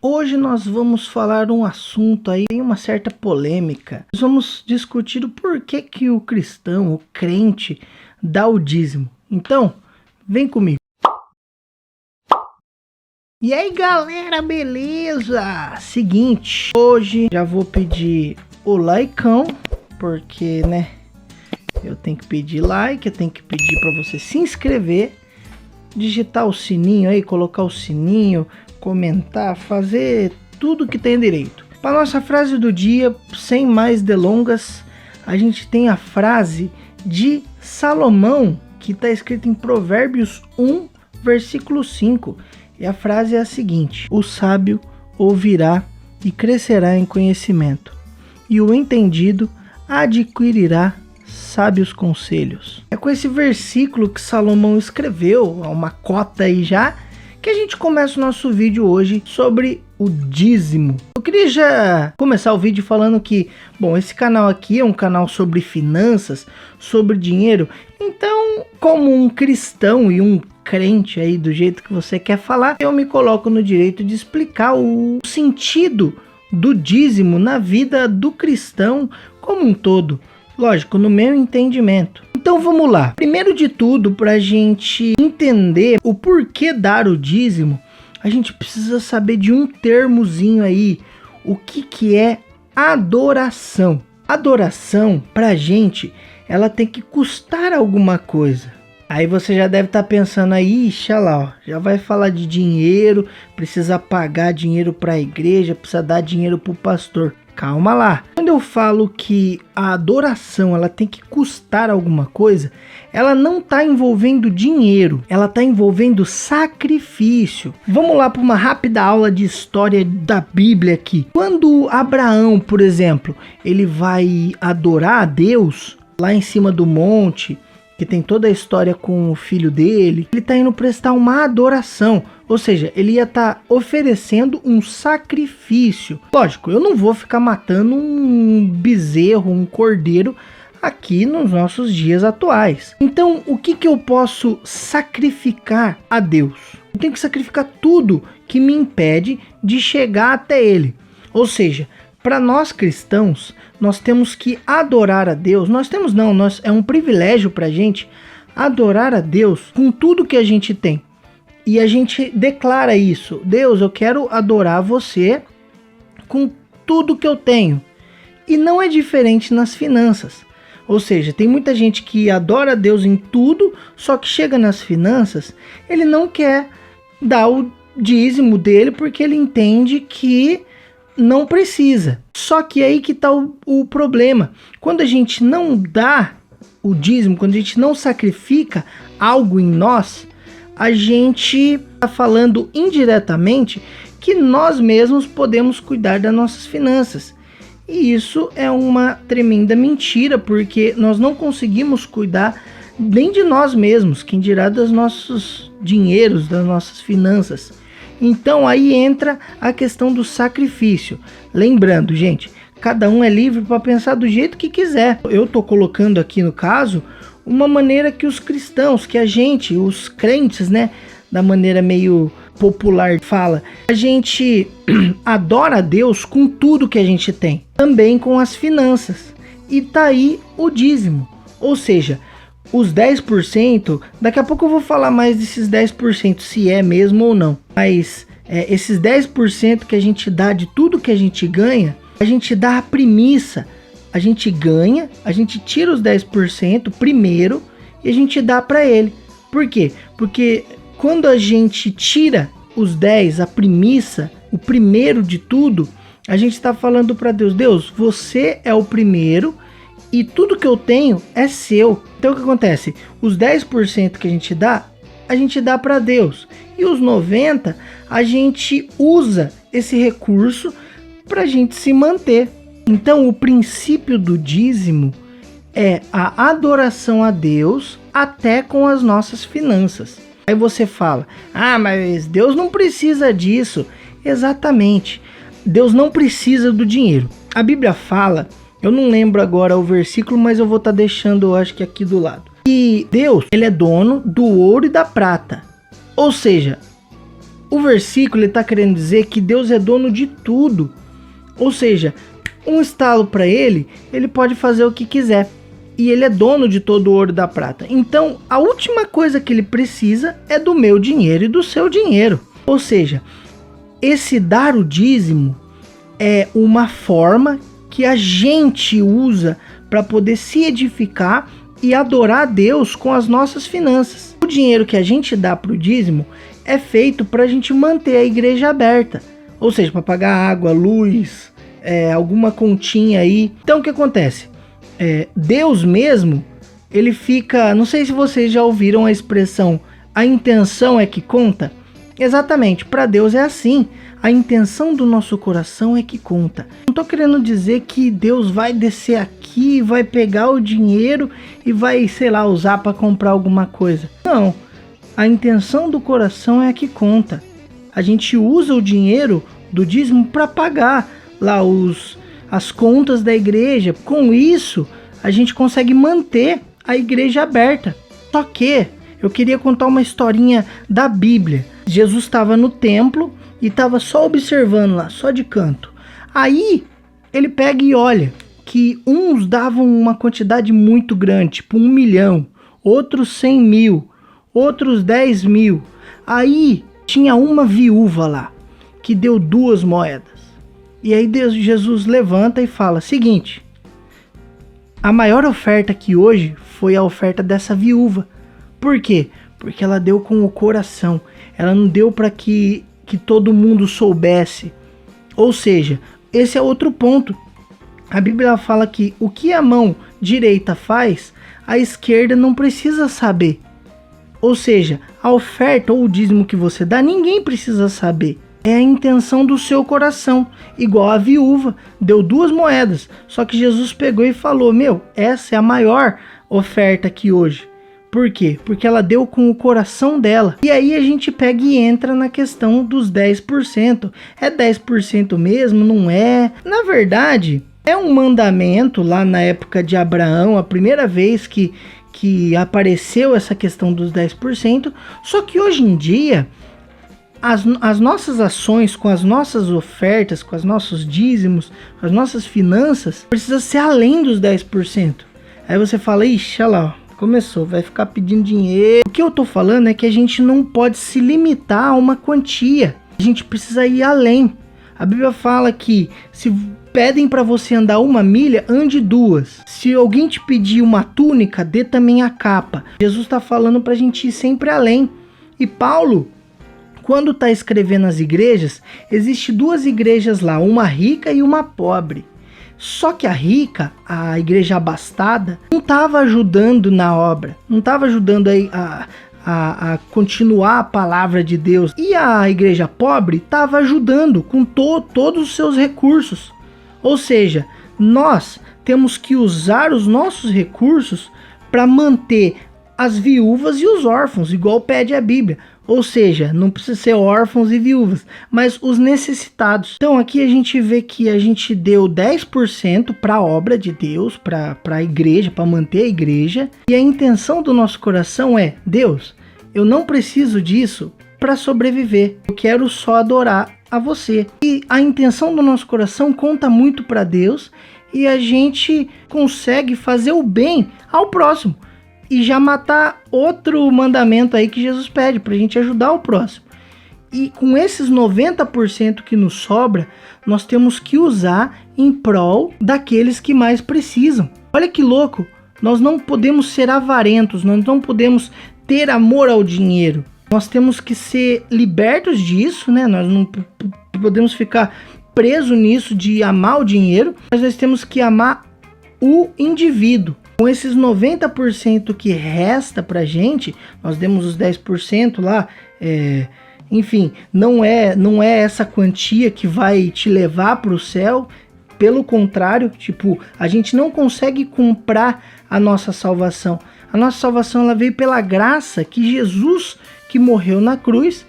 Hoje nós vamos falar um assunto aí, tem uma certa polêmica. Nós vamos discutir o porquê que o cristão, o crente, dá o dízimo. Então, vem comigo. E aí galera, beleza? Seguinte, hoje já vou pedir o likeão, porque eu tenho que pedir like, eu tenho que pedir para você se inscrever, digitar o sininho aí, colocar o sininho, comentar, fazer tudo que tem direito. Para nossa frase do dia, sem mais delongas, a gente tem a frase de Salomão, que está escrita em Provérbios 1, versículo 5. E a frase é a seguinte: o sábio ouvirá e crescerá em conhecimento, e o entendido adquirirá sábios conselhos. É com esse versículo que Salomão escreveu, há uma cota aí já, que a gente começa o nosso vídeo hoje sobre o dízimo. Eu queria já começar o vídeo falando que, bom, esse canal aqui é um canal sobre finanças, sobre dinheiro. Então, como um cristão e um crente aí, do jeito que você quer falar, eu me coloco no direito de explicar o sentido do dízimo na vida do cristão como um todo. Lógico, no meu entendimento. Então vamos lá. Primeiro de tudo, para a gente entender o porquê dar o dízimo, a gente precisa saber de um termozinho aí. O que é adoração? Adoração, pra gente, ela tem que custar alguma coisa. Aí você já deve estar pensando aí, já vai falar de dinheiro, precisa pagar dinheiro para a igreja, precisa dar dinheiro para o pastor. Calma lá. Quando eu falo que a adoração ela tem que custar alguma coisa, ela não está envolvendo dinheiro, ela está envolvendo sacrifício. Vamos lá para uma rápida aula de história da Bíblia aqui. Quando Abraão, por exemplo, ele vai adorar a Deus lá em cima do monte, que tem toda a história com o filho dele, ele está indo prestar uma adoração, ou seja, ele ia estar oferecendo um sacrifício. Lógico, eu não vou ficar matando um bezerro, um cordeiro aqui nos nossos dias atuais. Então, o que eu posso sacrificar a Deus? Eu tenho que sacrificar tudo que me impede de chegar até ele. Ou seja, para nós cristãos, nós temos que adorar a Deus. É um privilégio para a gente adorar a Deus com tudo que a gente tem. E a gente declara isso: Deus, eu quero adorar você com tudo que eu tenho. E não é diferente nas finanças. Ou seja, tem muita gente que adora a Deus em tudo, só que chega nas finanças, ele não quer dar o dízimo dele porque ele entende que não precisa. Só que aí que está o problema. Quando a gente não dá o dízimo, quando a gente não sacrifica algo em nós, a gente está falando indiretamente que nós mesmos podemos cuidar das nossas finanças. E isso é uma tremenda mentira, porque nós não conseguimos cuidar nem de nós mesmos, quem dirá dos nossos dinheiros, das nossas finanças. Então aí entra a questão do sacrifício. Lembrando, gente, cada um é livre para pensar do jeito que quiser. Eu estou colocando aqui no caso uma maneira que os cristãos, que a gente, os crentes, da maneira meio popular fala, a gente adora a Deus com tudo que a gente tem, também com as finanças. E tá aí o dízimo, ou seja, os 10%, daqui a pouco eu vou falar mais desses 10%, se é mesmo ou não. Mas esses 10% que a gente dá de tudo que a gente ganha, a gente dá a premissa. A gente ganha, a gente tira os 10% primeiro e a gente dá para ele. Por quê? Porque quando a gente tira os 10%, a premissa, o primeiro de tudo, a gente está falando para Deus: Deus, você é o primeiro e tudo que eu tenho é seu. Então o que acontece? Os 10% que a gente dá para Deus. E os 90% a gente usa esse recurso para a gente se manter. Então o princípio do dízimo é a adoração a Deus até com as nossas finanças. Aí você fala: ah, mas Deus não precisa disso. Exatamente, Deus não precisa do dinheiro. A Bíblia fala, eu não lembro agora o versículo, mas eu vou estar deixando, eu acho que aqui do lado, que Deus, ele é dono do ouro e da prata. Ou seja, o versículo está querendo dizer que Deus é dono de tudo. Ou seja, um estalo para ele pode fazer o que quiser. E ele é dono de todo o ouro e da prata. Então, a última coisa que ele precisa é do meu dinheiro e do seu dinheiro. Ou seja, esse dar o dízimo é uma forma que a gente usa para poder se edificar e adorar a Deus com as nossas finanças. O dinheiro que a gente dá para o dízimo é feito para a gente manter a igreja aberta. Ou seja, para pagar água, luz, alguma continha aí. Então, o que acontece? Deus mesmo, ele fica... Não sei se vocês já ouviram a expressão, a intenção é que conta. Exatamente, para Deus é assim. A intenção do nosso coração é que conta. Não estou querendo dizer que Deus vai descer aqui, vai pegar o dinheiro e vai, sei lá, usar para comprar alguma coisa. Não, a intenção do coração é a que conta. A gente usa o dinheiro do dízimo para pagar lá as contas da igreja. Com isso, a gente consegue manter a igreja aberta. Só que eu queria contar uma historinha da Bíblia. Jesus estava no templo e estava só observando lá, só de canto. Aí ele pega e olha que uns davam uma quantidade muito grande, tipo 1 milhão, outros 100 mil, outros 10 mil. Aí tinha uma viúva lá que deu 2 moedas. E aí Jesus levanta e fala: seguinte, a maior oferta aqui hoje foi a oferta dessa viúva. Por quê? Porque ela deu com o coração. Ela não deu para que todo mundo soubesse. Ou seja, esse é outro ponto. A Bíblia fala que o que a mão direita faz, a esquerda não precisa saber. Ou seja, a oferta ou o dízimo que você dá, ninguém precisa saber. É a intenção do seu coração. Igual a viúva, deu 2 moedas. Só que Jesus pegou e falou: essa é a maior oferta aqui hoje. Por quê? Porque ela deu com o coração dela. E aí a gente pega e entra na questão dos 10%. É 10% mesmo? Não é? Na verdade, é um mandamento lá na época de Abraão, a primeira vez que apareceu essa questão dos 10%. Só que hoje em dia, as nossas ações, com as nossas ofertas, com os nossos dízimos, com as nossas finanças, precisa ser além dos 10%. Aí você fala: ixi, olha lá, começou, vai ficar pedindo dinheiro. O que eu tô falando é que a gente não pode se limitar a uma quantia. A gente precisa ir além. A Bíblia fala que se pedem para você andar 1 milha, ande 2. Se alguém te pedir uma túnica, dê também a capa. Jesus está falando para a gente ir sempre além. E Paulo, quando está escrevendo as igrejas, existe 2 igrejas lá, uma rica e uma pobre. Só que a rica, a igreja abastada, não estava ajudando na obra, não estava ajudando a continuar a palavra de Deus. E a igreja pobre estava ajudando com todos os seus recursos. Ou seja, nós temos que usar os nossos recursos para manter as viúvas e os órfãos, igual pede a Bíblia. Ou seja, não precisa ser órfãos e viúvas, mas os necessitados. Então aqui a gente vê que a gente deu 10% para a obra de Deus, para a igreja, para manter a igreja. E a intenção do nosso coração é: Deus, eu não preciso disso para sobreviver. Eu quero só adorar a você. E a intenção do nosso coração conta muito para Deus, e a gente consegue fazer o bem ao próximo. E já matar outro mandamento aí que Jesus pede, pra gente ajudar o próximo. E com esses 90% que nos sobra, nós temos que usar em prol daqueles que mais precisam. Olha que louco, nós não podemos ser avarentos, nós não podemos ter amor ao dinheiro. Nós temos que ser libertos disso, né? Nós não podemos ficar presos nisso de amar o dinheiro, mas nós temos que amar o indivíduo. Com esses 90% que resta pra gente, nós demos os 10% lá, enfim, não é essa quantia que vai te levar para o céu. Pelo contrário, a gente não consegue comprar a nossa salvação. A nossa salvação ela veio pela graça que Jesus, que morreu na cruz,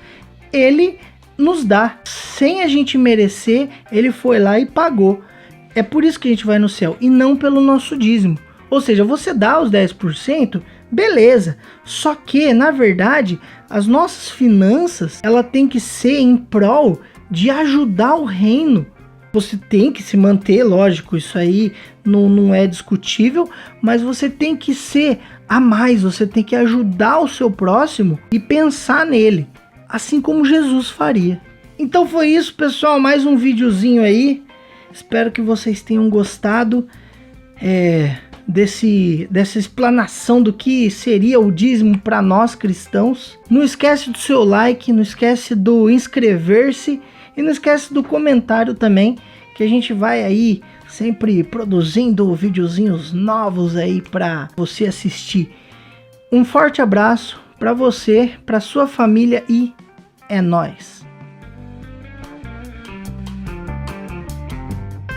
ele nos dá. Sem a gente merecer, ele foi lá e pagou. É por isso que a gente vai no céu, e não pelo nosso dízimo. Ou seja, você dá os 10%, Beleza, só que na verdade as nossas finanças, ela tem que ser em prol de ajudar o reino. Você tem que se manter, lógico, isso aí não é discutível, mas você tem que ser a mais, você tem que ajudar o seu próximo e pensar nele, assim como Jesus faria. Então foi isso, pessoal, mais um videozinho aí. Espero que vocês tenham gostado dessa explanação do que seria o dízimo para nós cristãos. Não esquece do seu like, não esquece do inscrever-se e não esquece do comentário também, que a gente vai aí sempre produzindo videozinhos novos aí para você assistir. Um forte abraço para você, para sua família e é nóis!